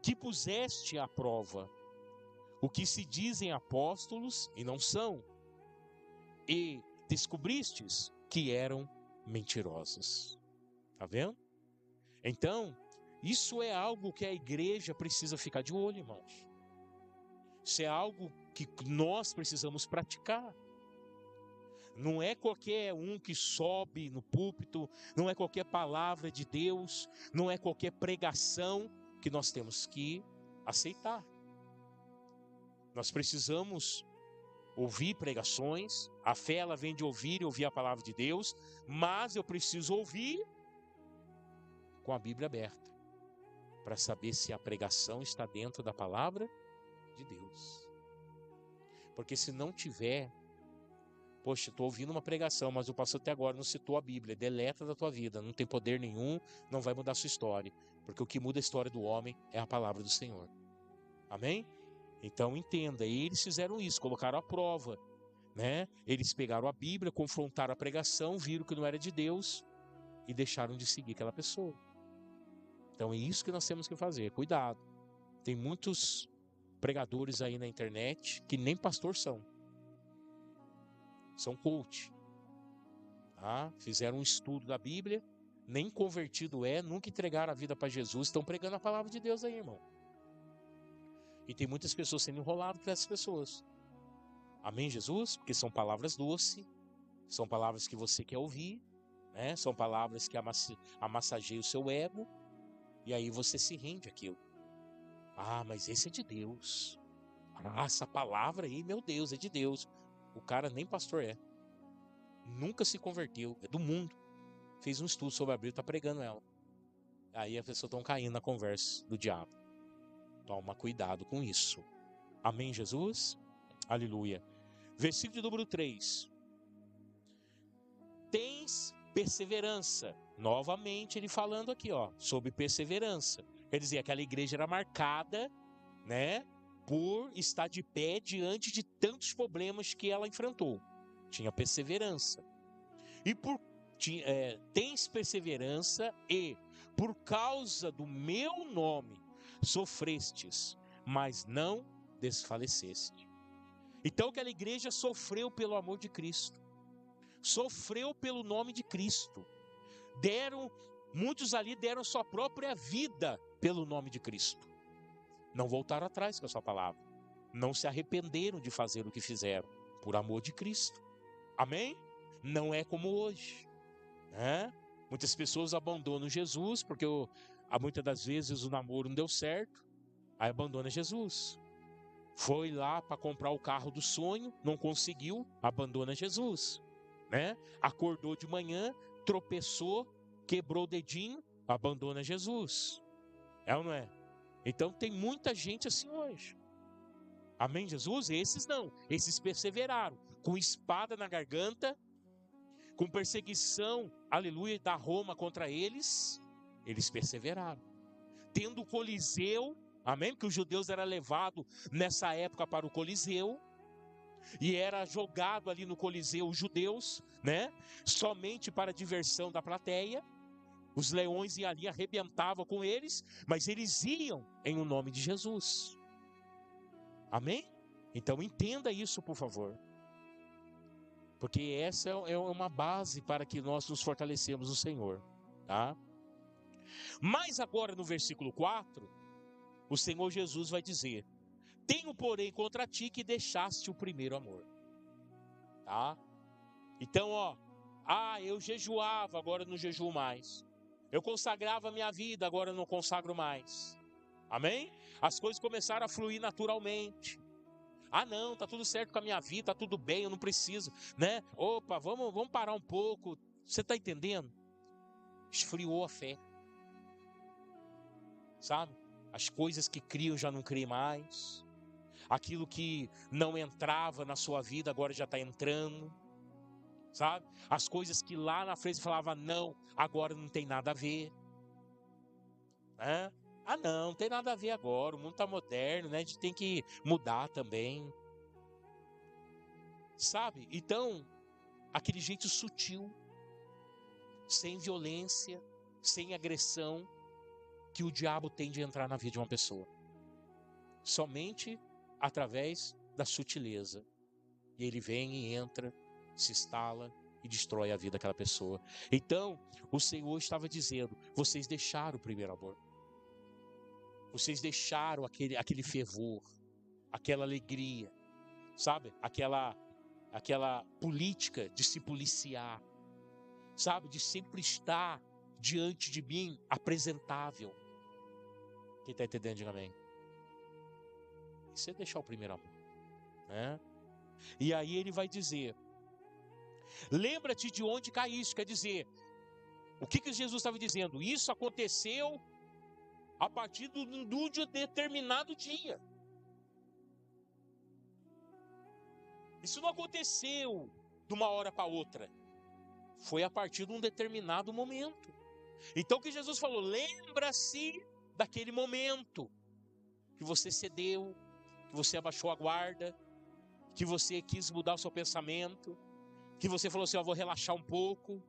que puseste à prova o que se dizem apóstolos e não são, e descobristes que eram mentirosos. Tá vendo? Então, isso é algo que a igreja precisa ficar de olho, irmãos. Isso é algo que nós precisamos praticar. Não é qualquer um que sobe no púlpito, não é qualquer palavra de Deus, não é qualquer pregação que nós temos que aceitar. Nós precisamos ouvir pregações, a fé ela vem de ouvir e ouvir a palavra de Deus, mas eu preciso ouvir com a Bíblia aberta, para saber se a pregação está dentro da palavra de Deus. Porque se não tiver, poxa, estou ouvindo uma pregação, mas o pastor até agora não citou a Bíblia, deleta da tua vida, não tem poder nenhum, não vai mudar a sua história, porque o que muda a história do homem é a palavra do Senhor. Amém? Então entenda, eles fizeram isso, colocaram à prova, né? Eles pegaram a Bíblia, confrontaram a pregação, viram que não era de Deus e deixaram de seguir aquela pessoa. Então é isso que nós temos que fazer, cuidado. Tem muitos pregadores aí na internet que nem pastor são coach, tá? Fizeram um estudo da Bíblia, nem convertido nunca entregaram a vida para Jesus, estão pregando a palavra de Deus aí, irmão. E tem muitas pessoas sendo enroladas por essas pessoas. Amém, Jesus? Porque são palavras doces, são palavras que você quer ouvir, né? São palavras que amassageiam o seu ego, e aí você se rende àquilo. Ah, mas esse é de Deus. Ah, essa palavra aí, meu Deus, é de Deus. O cara nem pastor é. Nunca se converteu, é do mundo. Fez um estudo sobre a Bíblia, está pregando ela. Aí a pessoa está caindo na conversa do diabo. Toma cuidado com isso. Amém, Jesus? Aleluia. Versículo de número 3. Tens perseverança. Novamente ele falando aqui, sobre perseverança. Quer dizer, aquela igreja era marcada, né, por estar de pé diante de tantos problemas que ela enfrentou. Tinha perseverança. E tens perseverança e, por causa do meu nome, sofrestes, mas não desfaleceste. Então aquela igreja sofreu pelo amor de Cristo. Sofreu pelo nome de Cristo. Muitos ali deram sua própria vida pelo nome de Cristo. Não voltaram atrás com a sua palavra. Não se arrependeram de fazer o que fizeram, por amor de Cristo. Amém? Não é como hoje, né? Muitas pessoas abandonam Jesus, porque muitas das vezes o namoro não deu certo, aí abandona Jesus. Foi lá para comprar o carro do sonho, não conseguiu, abandona Jesus, né? Acordou de manhã, tropeçou, quebrou o dedinho, abandona Jesus. É ou não é? Então tem muita gente assim hoje. Amém, Jesus? Esses não, esses perseveraram, com espada na garganta, com perseguição, aleluia, da Roma contra eles perseveraram. Tendo o Coliseu, amém? Porque os judeus eram levados nessa época para o Coliseu, e era jogado ali no Coliseu os judeus, né? Somente para a diversão da plateia. Os leões iam ali, arrebentavam com eles, mas eles iam em o nome de Jesus. Amém? Então entenda isso, por favor. Porque essa é uma base para que nós nos fortalecemos no Senhor, tá? Mas agora no versículo 4, o Senhor Jesus vai dizer: tenho, porém, contra ti que deixaste o primeiro amor. Tá? Então, eu jejuava, agora não jejuo mais. Eu consagrava a minha vida, agora não consagro mais. Amém? As coisas começaram a fluir naturalmente. Ah, não, tá tudo certo com a minha vida, tá tudo bem, eu não preciso, né? Opa, vamos parar um pouco. Você está entendendo? Esfriou a fé. Sabe? As coisas que criam já não criam mais. Aquilo que não entrava na sua vida agora já está entrando. Sabe? As coisas que lá na frente falava não, agora não tem nada a ver. Né? Ah, não tem nada a ver agora, o mundo está moderno, né? A gente tem que mudar também. Sabe? Então, aquele jeito sutil, sem violência, sem agressão, que o diabo tem de entrar na vida de uma pessoa. Somente através da sutileza. E ele vem e entra, se instala e destrói a vida daquela pessoa. Então, o Senhor estava dizendo, vocês deixaram o primeiro amor. Vocês deixaram aquele fervor, aquela alegria, sabe? Aquela política de se policiar, sabe? De sempre estar diante de mim apresentável. Quem está entendendo, diga amém. E você deixar o primeiro amor, né? E aí ele vai dizer, lembra-te de onde caíste, quer dizer, o que Jesus estava dizendo? Isso aconteceu a partir de um determinado dia. Isso não aconteceu de uma hora para outra. Foi a partir de um determinado momento. Então o que Jesus falou? Lembra-se daquele momento que você cedeu, que você abaixou a guarda, que você quis mudar o seu pensamento, que você falou assim, eu vou relaxar um pouco,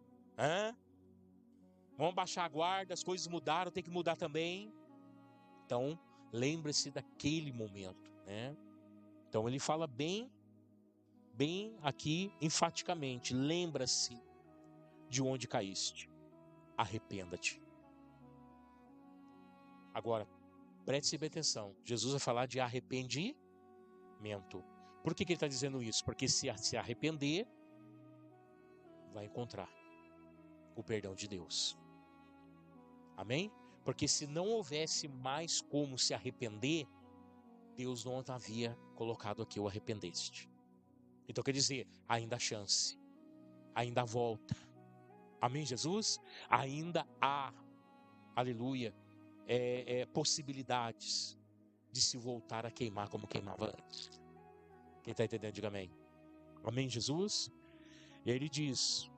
vamos baixar a guarda, as coisas mudaram, tem que mudar também. Então, lembre-se daquele momento, né? Então, ele fala bem aqui, enfaticamente, lembra-se de onde caíste, arrependa-te. Agora, preste bem atenção, Jesus vai falar de arrependimento. Por que ele está dizendo isso? Porque se arrepender, vai encontrar o perdão de Deus. Amém? Porque se não houvesse mais como se arrepender, Deus não havia colocado aqui o arrependeste. Então quer dizer, ainda há chance, ainda há volta. Amém, Jesus? Ainda há, aleluia, possibilidades de se voltar a queimar como queimava antes. Quem está entendendo, diga amém. Amém, Jesus? E aí ele diz,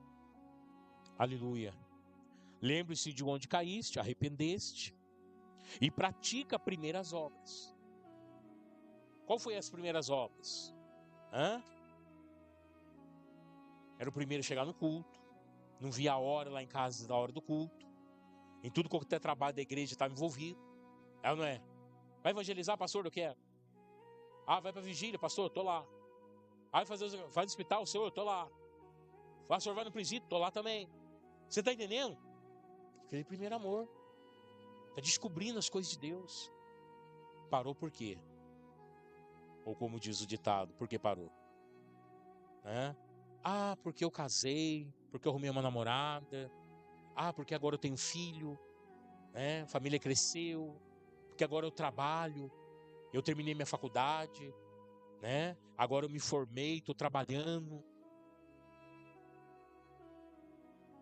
aleluia, lembre-se de onde caíste, arrependeste e pratica primeiras obras. Qual foi as primeiras obras? Era o primeiro a chegar no culto, não via a hora lá em casa da hora do culto, em tudo quanto é trabalho da igreja estava envolvido. É ou não é? Vai evangelizar, pastor? Eu quero. Ah, vai para vigília, pastor? Estou lá. Ah, vai no hospital, senhor? Estou lá. Pastor, vai no presídio? Estou lá também. Você está entendendo? Aquele primeiro amor. Está descobrindo as coisas de Deus. Parou por quê? Ou como diz o ditado, por que parou? Ah, porque eu casei, porque eu arrumei uma namorada. Ah, porque agora eu tenho filho. A família cresceu. Porque agora eu trabalho. Eu terminei minha faculdade. Agora eu me formei, estou trabalhando.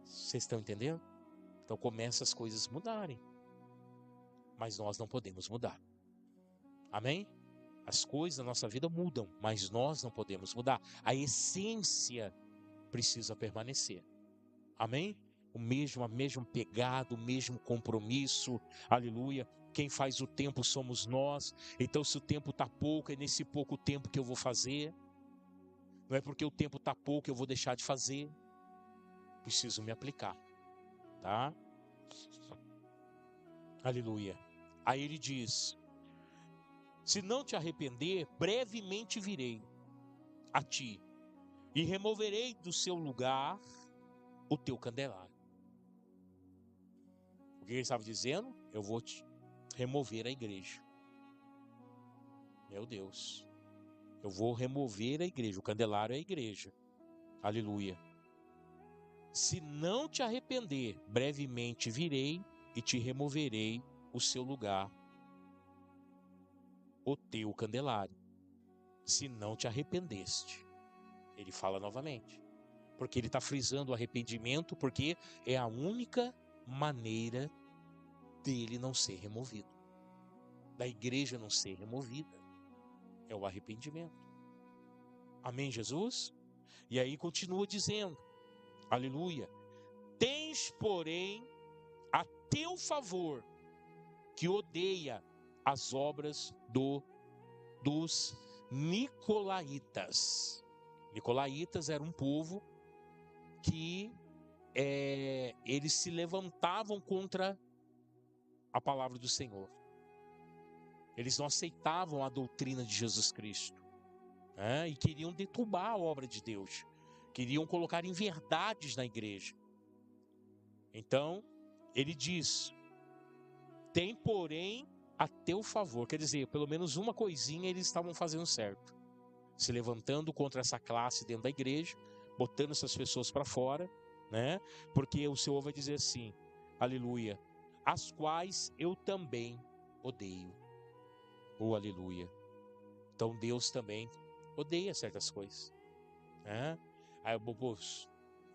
Vocês estão entendendo? Então começa as coisas a mudarem. Mas nós não podemos mudar. Amém? As coisas da nossa vida mudam, mas nós não podemos mudar. A essência precisa permanecer. Amém? A mesma pegada, o mesmo compromisso. Aleluia. Quem faz o tempo somos nós. Então se o tempo está pouco, é nesse pouco tempo que eu vou fazer. Não é porque o tempo está pouco que eu vou deixar de fazer. Preciso me aplicar. Tá? Aleluia. Aí ele diz, se não te arrepender, brevemente virei a ti e removerei do seu lugar o teu candelabro. O que ele estava dizendo? Eu vou te remover a igreja. Meu Deus. Eu vou remover a igreja. O candelabro é a igreja. Aleluia. Se não te arrepender, brevemente virei e te removerei o seu lugar o teu candelário, se não te arrependeste. Ele fala novamente, porque ele está frisando o arrependimento, porque é a única maneira dele não ser removido, da igreja não ser removida, é o arrependimento. Amém, Jesus? E aí continua dizendo, aleluia, tens, porém, a teu favor, que odeia as obras dos Nicolaítas. Nicolaítas era um povo que eles se levantavam contra a palavra do Senhor. Eles não aceitavam a doutrina de Jesus Cristo, né? E queriam deturbar a obra de Deus. Queriam colocar inverdades na igreja. Então, ele diz, tem, porém, a teu favor. Quer dizer, pelo menos uma coisinha eles estavam fazendo certo. Se levantando contra essa classe dentro da igreja, botando essas pessoas para fora, né? Porque o Senhor vai dizer assim, aleluia, as quais eu também odeio. Oh, aleluia. Então Deus também odeia certas coisas, né? Aí eu vou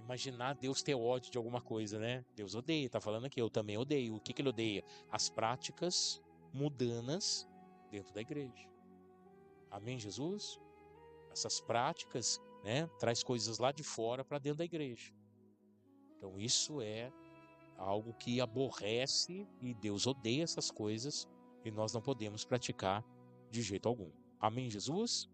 imaginar Deus ter ódio de alguma coisa, né? Deus odeia, tá falando aqui, eu também odeio. O que ele odeia? As práticas mundanas dentro da igreja. Amém, Jesus? Essas práticas, né, traz coisas lá de fora para dentro da igreja. Então isso é algo que aborrece e Deus odeia essas coisas e nós não podemos praticar de jeito algum. Amém, Jesus?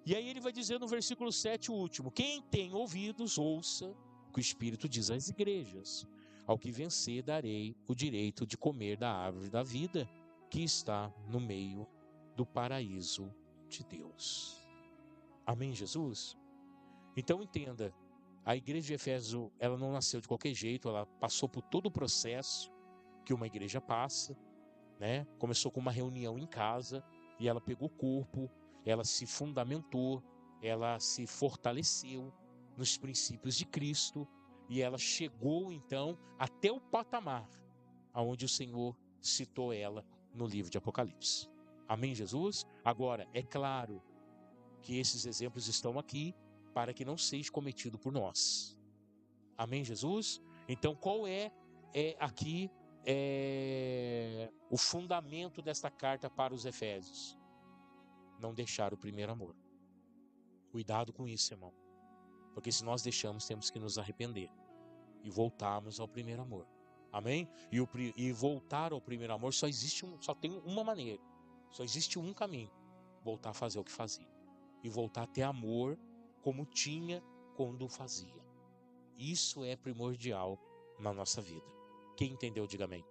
E aí ele vai dizer no versículo 7, o último, quem tem ouvidos, ouça o que o Espírito diz às igrejas. Ao que vencer, darei o direito de comer da árvore da vida que está no meio do paraíso de Deus. Amém, Jesus? Então entenda, a igreja de Éfeso, ela não nasceu de qualquer jeito, ela passou por todo o processo que uma igreja passa, né? Começou com uma reunião em casa e ela pegou corpo, ela se fundamentou, ela se fortaleceu nos princípios de Cristo e ela chegou então até o patamar aonde o Senhor citou ela no livro de Apocalipse. Amém, Jesus? Agora, é claro que esses exemplos estão aqui para que não seja cometido por nós. Amém, Jesus? Então, qual é aqui o fundamento desta carta para os Efésios? Não deixar o primeiro amor. Cuidado com isso, irmão. Porque se nós deixamos, temos que nos arrepender e voltarmos ao primeiro amor. Amém? E voltar ao primeiro amor só tem uma maneira. Só existe um caminho. Voltar a fazer o que fazia. E voltar a ter amor como tinha quando fazia. Isso é primordial na nossa vida. Quem entendeu, diga amém.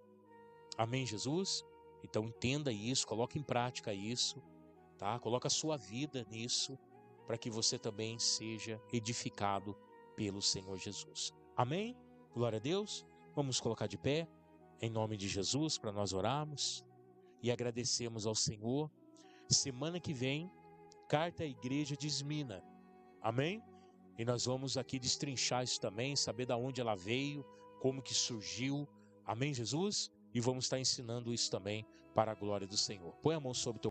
Amém, Jesus? Então entenda isso, coloque em prática isso, tá? Coloque a sua vida nisso, para que você também seja edificado pelo Senhor Jesus. Amém? Glória a Deus. Vamos colocar de pé, em nome de Jesus, para nós orarmos e agradecemos ao Senhor. Semana que vem, carta à igreja de Esmina. Amém? E nós vamos aqui destrinchar isso também, saber de onde ela veio, como que surgiu. Amém, Jesus? E vamos estar ensinando isso também para a glória do Senhor. Põe a mão sobre o teu